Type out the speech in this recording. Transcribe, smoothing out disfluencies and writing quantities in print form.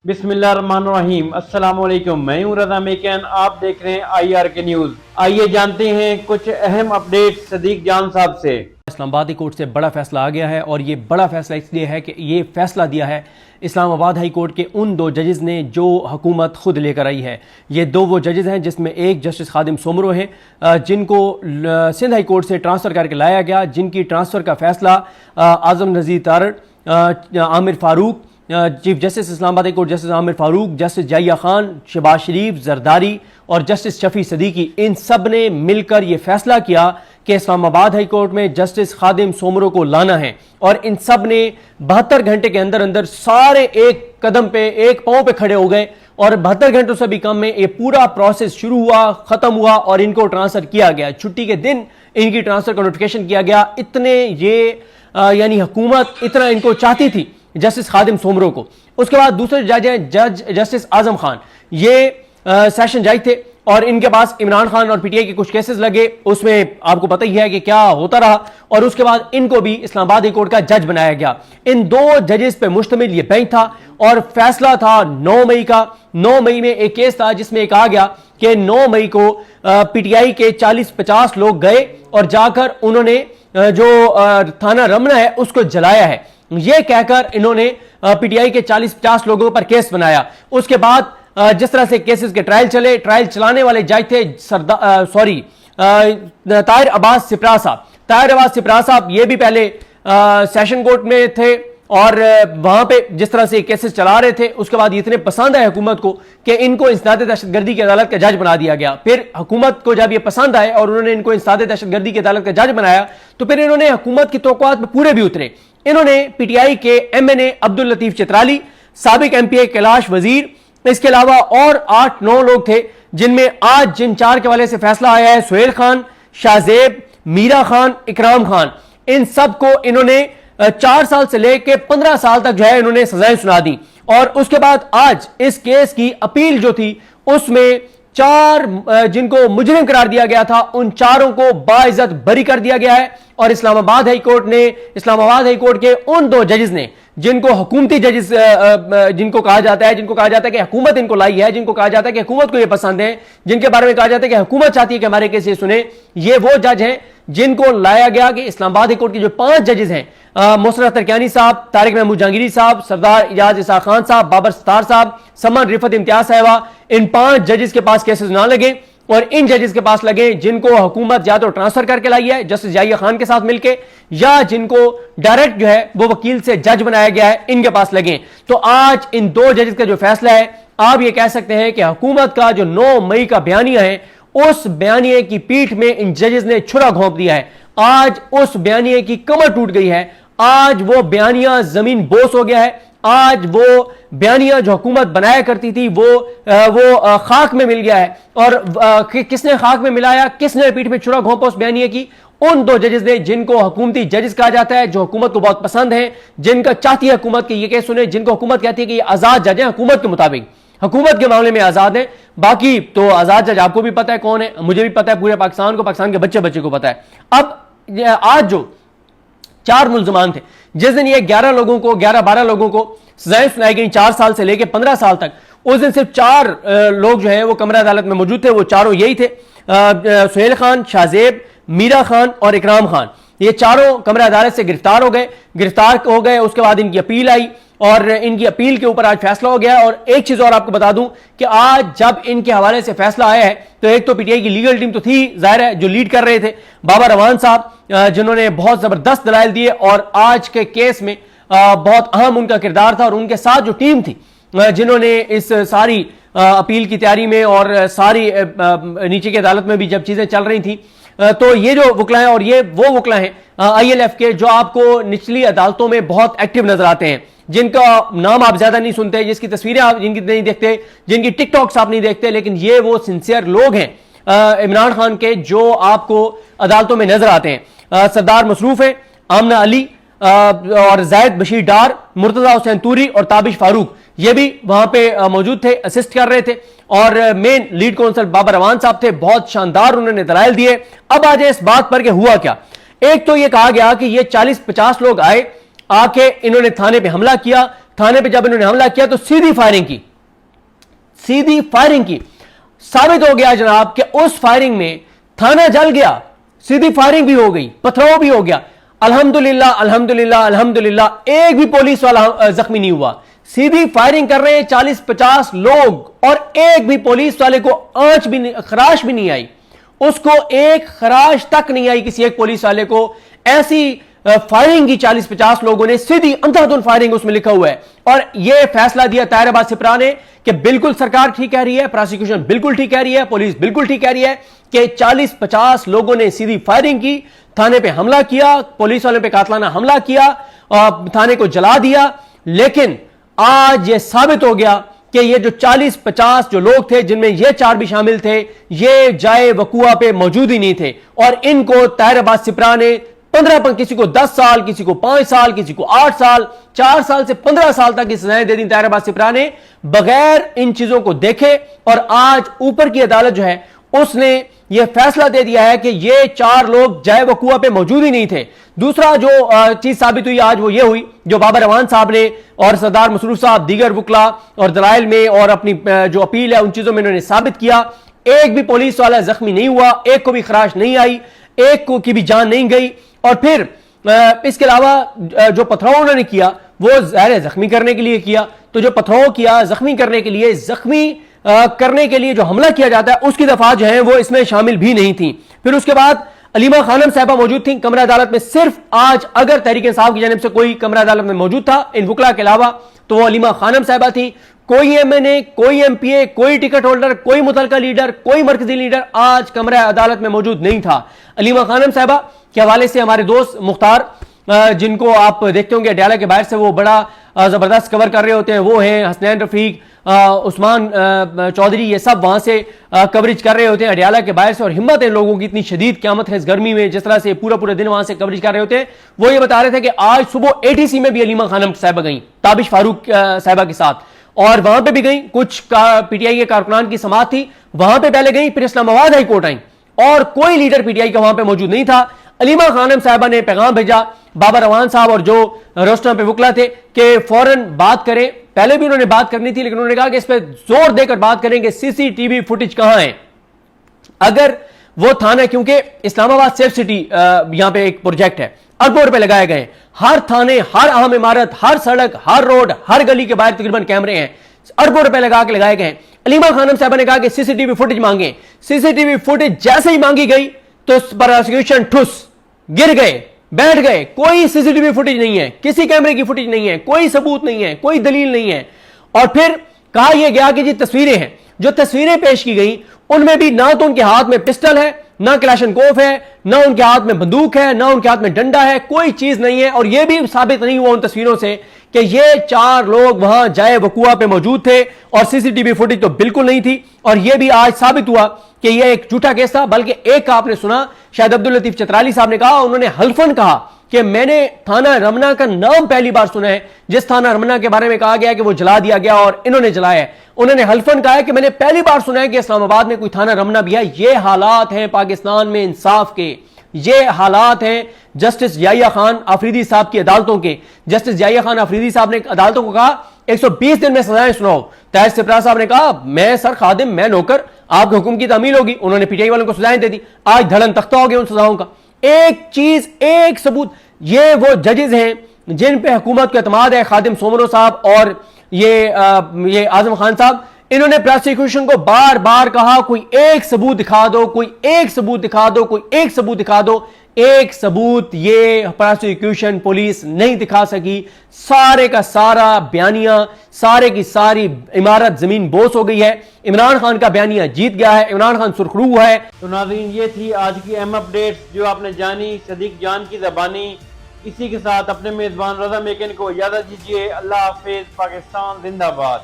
बिस्मिल्लाहिर्रहमानिर्रहीम। अस्सलाम वालेकुम। मैं हूं रज़ा मेकन, आप देख रहे हैं IRK न्यूज़। आइए जानते हैं कुछ अहम अपडेट सदीक जान साहब से। इस्लामाबाद हाई कोर्ट से बड़ा फैसला आ गया है और ये बड़ा फैसला इसलिए है कि ये फैसला दिया है इस्लामाबाद हाई कोर्ट के उन दो जजेस ने जो हुकूमत खुद लेकर आई है। ये दो वो जजेस हैं जिसमें एक जस्टिस खादिम सोमरो हैं, जिनको सिंध हाई कोर्ट से ट्रांसफ़र करके लाया गया, जिनकी ट्रांसफ़र का फैसला Azam Nazir Tarar, Aamir Farooq, chief justice Islamabad high court justice Aamir Farooq, justice Yahya Khan, Shahbaz Sharif, Zardari और जस्टिस शफी सदीकी, इन सब ने मिलकर यह फैसला किया कि इस्लामाबाद हाई कोर्ट में जस्टिस खादिम सोमरो को लाना है। और इन सब ने 72 घंटे के अंदर अंदर सारे एक कदम पे, एक पांव पे खड़े हो गए और 72 घंटों से भी कम में ये पूरा प्रोसेस शुरू हुआ, खत्म हुआ और इनको ट्रांसफर किया गया। छुट्टी के दिन इनकी ट्रांसफर का नोटिफिकेशन किया गया। इतने ये यानी हुकूमत इतना इनको चाहती थी जस्टिस खादिम सोमरो को। उसके बाद दूसरे जज हैं जज जस्टिस आजम खान, ये सेशन जज थे और इनके पास इमरान खान और पीटीआई के कुछ केसेस लगे, उसमें आपको पता ही है कि क्या होता रहा। और उसके बाद इनको भी इस्लामाबाद हाई कोर्ट का जज बनाया गया। इन दो जजेस पे मुश्तमिल ये बेंच था और फैसला था 9 मई का। 9 मई में एक केस था जिसमें कहा गया कि 9 मई को पीटीआई के 40-50 लोग गए और जाकर उन्होंने जो थाना रमना है उसको जलाया है, यह कहकर इन्होंने पीटीआई के 40-50 लोगों पर केस बनाया। उसके बाद जिस तरह से केसेस के ट्रायल चले, ट्रायल चलाने वाले जज थे ताहिर अब्बास सिपरा साहब। ताहिर अब्बास सिपरा साहब ये भी पहले सेशन कोर्ट में थे और वहां पे जिस तरह से केसेस चला रहे थे, उसके बाद इतने पसंद आए हुकूमत को कि इनको इंसदाद दहशतगर्दी की अदालत का जज बना दिया गया। फिर हुकूमत को जब ये पसंद आए और उन्होंने इनको इंसदाद दहशतगर्दी की अदालत का जज बनाया तो फिर इन्होंने हुकूमत की तौक़ुआत में पूरे भी उतरे। इन्होंने पीटीआई के MNA अब्दुल लतीफ चित्राली, साबिक MPA कैलाश वजीर, इसके अलावा और 8-9 लोग थे जिनमें आज जिन 4 के हवाले से फैसला आया है, सुहेल खान, शाहजेब, मीरा खान, इकराम खान, इन सब को इन्होंने 4 साल से लेकर 15 साल तक जो है इन्होंने सजाएं सुना दी। और उसके बाद आज इस केस की अपील जो थी उसमें 4 जिनको मुजरिम करार दिया गया था उन 4 को बाइज्जत बरी कर दिया गया है। और इस्लामाबाद हाई कोर्ट के उन 2 जजेस ने जिनको हुकूमती जजेस जिनको कहा जाता है कि हुकूमत इनको लाई है, जिनको कहा जाता है कि हुकूमत को ये पसंद है, जिनके बारे में कहा जाता है कि हुकूमत चाहती है कि हमारे केस ये सुने, ये वो जज हैं जिनको लाया गया कि इस्लामाबाद हाई कोर्ट के जो 5 जजेस हैं, मोसरत तरकियानी साहब, तारिक महमूद जहांगीरी साहब, सरदार इजाज इसा खान साहब, बाबर सत्तार साहब, समन रिफत इम्तियाज साहिबा, इन 5 जजेस के पास केसेस ना लगे और इन जजेस के पास लगे जिनको हुकूमत या तो ट्रांसफर करके लाई है जस्टिस जाहिया खान के साथ मिलके, या जिनको डायरेक्ट जो है वो वकील से जज बनाया गया है, इनके पास लगे। तो आज इन 2 जजेस का जो फैसला है, आप ये कह सकते हैं कि हुकूमत का जो 9 मई का बयानिया है, उस बयानिए की पीठ में इन जजेस ने छुरा घोंप दिया है। आज उस बयानिए की कमर टूट गई है, आज वो बयानिया जमीन बोस हो गया है, आज वो बयानिया जो हुकूमत बनाया करती थी वो खाक में मिल गया है। और किसने खाक में मिलाया, किसने पीठ में छुरा घोंपा उस बयानिया की? उन 2 जजेस ने जिनको हुकूमती जजेस कहा जाता है, जो हुकूमत को बहुत पसंद है, जिनका चाहती है हुकूमत की ये केस सुने, जिनको हुकूमत कहती है कि ये आजाद जज है, हुकूमत के मुताबिक, हुकूमत के मामले में आजाद है। बाकी तो आजाद जज आपको भी पता है कौन है, मुझे भी पता है, पूरे पाकिस्तान को, पाकिस्तान के बच्चे बच्चे को पता है। अब आज जो 4 मुल्ज़िमान थे, जिस दिन ये 11-12 लोगों को सजाएं सुनाई गई 4 साल से लेकर 15 साल तक, उस दिन सिर्फ 4 लोग जो है वो कमरा अदालत में मौजूद थे। वो चारों यही थे, सुहेल खान, शाहजेब, मीरा खान और इकराम खान। ये चारों कमरा अदालत से गिरफ्तार हो गए। उसके बाद इनकी अपील आई और इनकी अपील के ऊपर आज फैसला हो गया। और एक चीज और आपको बता दूं कि आज जब इनके हवाले से फैसला आया है तो एक तो पीटीआई की लीगल टीम तो थी, जाहिर है, जो लीड कर रहे थे बाबा रवान साहब, जिन्होंने बहुत जबरदस्त दलाइल दिए और आज के केस में बहुत अहम उनका किरदार था। और उनके साथ जो टीम थी जिन्होंने इस सारी अपील की तैयारी में और सारी नीचे की अदालत में भी जब चीजें चल रही थी, तो ये जो वकला हैं और ये वो वकला हैं ILF के जो आपको निचली अदालतों में बहुत एक्टिव नजर आते हैं, जिनका नाम आप ज्यादा नहीं सुनते, जिसकी तस्वीरें आप जिनकी नहीं देखते, जिनकी टिकटॉक्स आप नहीं देखते, लेकिन ये वो सिंसियर लोग हैं इमरान खान के जो आपको अदालतों में नजर आते हैं। सरदार मसरूफ है, आमना अली और जायद बशीर डार, मुर्तजा हुसैन तूरी और ताबिश फारूक, ये भी वहां पे मौजूद थे, असिस्ट कर रहे थे। और मेन लीड काउंसिल बाबर रवान साहब थे, बहुत शानदार उन्होंने दलाइल दिए। अब आ जाए इस बात पर कि हुआ क्या। एक तो ये कहा गया कि ये 40-50 लोग आए, आके इन्होंने थाने पे हमला किया, थाने पे जब इन्होंने हमला किया तो सीधी फायरिंग की। साबित हो गया जनाब कि उस फायरिंग में थाना जल गया, सीधी फायरिंग भी हो गई, पथराव भी हो गया। अल्हम्दुलिल्लाह अल्हम्दुलिल्लाह अल्हम्दुलिल्लाह, एक भी पुलिस वाला जख्मी नहीं हुआ। सीधी फायरिंग कर रहे हैं 40-50 लोग और एक भी पुलिस वाले को आंच भी नहीं, खराश भी नहीं आई, उसको एक खराश तक नहीं आई किसी एक पुलिस वाले को। ऐसी फायरिंग की 40-50 लोगों ने, सीधी अंधाधुंध फायरिंग उसमें लिखा हुआ है। और यह फैसला दिया ताहिर अब्बास सिप्रा ने कि बिल्कुल सरकार ठीक कह रही है, प्रोसिक्यूशन बिल्कुल ठीक कह रही है, पुलिस बिल्कुल ठीक कह रही है कि 40-50 लोगों ने सीधी फायरिंग की, थाने पे हमला किया, पुलिस वालों पे कातलाना हमला किया और थाने को जला दिया। लेकिन आज यह साबित हो गया कि ये जो 40-50 जो लोग थे, जिनमें ये 4 भी शामिल थे, ये जाए वकुआ पे मौजूद ही नहीं थे। और इनको ताहिर अब्बास सिप्रा ने 15 पर, किसी को 10 साल, किसी को 5 साल, किसी को 8 साल, 4 साल से 15 साल तक की सजाएं दे दी ताहिर अब्बास सिप्रा ने, बगैर इन चीजों को देखे। और आज ऊपर की अदालत जो है उसने यह फैसला दे दिया है कि ये 4 लोग जाए वकुआ पे मौजूद ही नहीं थे। दूसरा जो चीज साबित हुई आज वो ये हुई, जो बाबर अवान साहब ने और सरदार मसरूफ साहब दीगर वकला और दलाइल में और अपनी जो अपील है उन चीजों में इन्होंने साबित किया, एक भी पुलिस वाला जख्मी नहीं हुआ, एक को भी खराश नहीं आई, एक को की भी जान नहीं गई। और फिर इसके अलावा जो पथराव उन्होंने किया वो ज़ाहिर जख्मी करने के लिए किया, तो जो पथराव किया जख्मी करने के लिए, जख्मी करने के लिए जो हमला किया जाता है उसकी दफा जो है वो इसमें शामिल भी नहीं थी। फिर उसके बाद अलीमा खानम साहबा मौजूद थी कमरा अदालत में। सिर्फ आज अगर तहरीक इंसाफ की जानिब से कोई कमरा अदालत में मौजूद था इन वकला के अलावा तो वो अलीमा खानम साहबा थी। कोई एमएनए, कोई एमपीए, कोई टिकट होल्डर, कोई मुतलका लीडर, कोई मरकजी लीडर आज कमरा अदालत में मौजूद नहीं था। अलीमा खानम साहबा के हवाले से हमारे दोस्त मुख्तार, जिनको आप देखते होंगे अडयाला के बाहर से वो बड़ा जबरदस्त कवर कर रहे होते हैं, वो हैं हसनैन रफीक, उस्मान चौधरी, ये सब वहां से कवरेज कर रहे होते हैं अडयाला के बाहर से। और हिम्मत है लोगों की, इतनी शदीद क़यामत है इस गर्मी में, जिस तरह से पूरा दिन वहां से कवरेज कर रहे होते हैं। वो ये बता रहे थे कि आज सुबह एटीसी में भी अलीमा खानम साहबा गई ताबिश फारूक साहबा के साथ, और वहां पे भी गई, कुछ पीटीआई के कारकुनान की समात थी, वहां पे पहले गई, फिर इस्लामाबाद हाई कोर्ट आई और कोई लीडर पीटीआई का वहां पे मौजूद नहीं था। अलीमा खानम साहबा ने पैगाम भेजा बाबर अवान साहब और जो रोस्टर पे वकला थे कि फौरन बात करें। पहले भी उन्होंने बात करनी थी लेकिन उन्होंने कहा कि इस पर जोर देकर बात करेंगे सीसीटीवी फुटेज कहां है। अगर वो थाना, क्योंकि इस्लामाबाद सेफ सिटी यहां पे एक प्रोजेक्ट है, अरबों रुपए लगाए गए, हर थाने, हर अहम इमारत, हर सड़क, हर रोड, हर गली के बाहर तकरीबन कैमरे हैं, अरबों रुपए लगा के लगाए गए। अलीमा खानम साहबा ने कहा कि सीसीटीवी फुटेज मांगे। सीसीटीवी फुटेज जैसे ही मांगी गई तो प्रोसिक्यूशन ठुस, गिर गए, बैठ गए। कोई सीसीटीवी फुटेज नहीं है, किसी कैमरे की फुटेज नहीं है, कोई सबूत नहीं है, कोई दलील नहीं है। और फिर कहा यह गया कि जी तस्वीरें हैं, जो तस्वीरें पेश की गई उनमें भी ना तो उनके हाथ में पिस्टल है, ना क्लाशनकोफ है, ना उनके हाथ में बंदूक है, ना उनके हाथ में डंडा है, कोई चीज नहीं है। और यह भी साबित नहीं हुआ उन तस्वीरों से कि ये 4 लोग वहां जाए वकुआ पे मौजूद थे, और सीसीटीवी फुटेज तो बिल्कुल नहीं थी। और यह भी आज साबित हुआ कि यह एक झूठा केस था। बल्कि एक का आपने सुना, शायद अब्दुल लतीफ चतराली साहब ने कहा, उन्होंने हल्फन कहा कि मैंने थाना रमना का नाम पहली बार सुना है, जिस थाना रमना के बारे में कहा गया कि वो जला दिया गया और इन्होंने जलाया है। उन्होंने हल्फन कहा है कि मैंने पहली बार सुना है कि इस्लामाबाद में कोई थाना रमना भी है। ये हालात हैं पाकिस्तान में इंसाफ के, ये हालात हैं जस्टिस याहिया खान आफरीदी साहब की अदालतों के। जस्टिस याहिया खान आफरीदी साहब ने अदालतों को कहा 120 दिन में सजाएं सुनाओ। ताहिर सिप्रा साहब ने कहा मैं सर खादिम, मैं नौकर, आपके हुक्म की तामील होगी। उन्होंने पीटीआई वालों को सजाएं दे दी। आज धड़न तख्ता हो गया उन सजाओं का। एक चीज, एक सबूत, ये वो जजेस हैं जिन पे हुकूमत को एतमाद है, खादिम सोमरो साहब और ये आजम खान साहब। इन्होंने प्रोसिक्यूशन को बार बार कहा कोई एक सबूत दिखा दो, कोई एक सबूत दिखा दो, कोई एक सबूत दिखा दो। एक सबूत ये प्रोसिक्यूशन पुलिस नहीं दिखा सकी। सारे का सारा बयानिया, सारे की सारी इमारत जमीन बोस हो गई है। इमरान खान का बयानिया जीत गया है, इमरान खान सुरखरू हुआ है। तो नाज़रीन, ये थी आज की अहम अपडेट्स जो आपने जानी सदीक जान की ज़बानी। इसी के साथ अपने मेज़बान रज़ा मेकिन को इजाज़त दीजिए। अल्लाह हाफिज़। पाकिस्तान जिंदाबाद।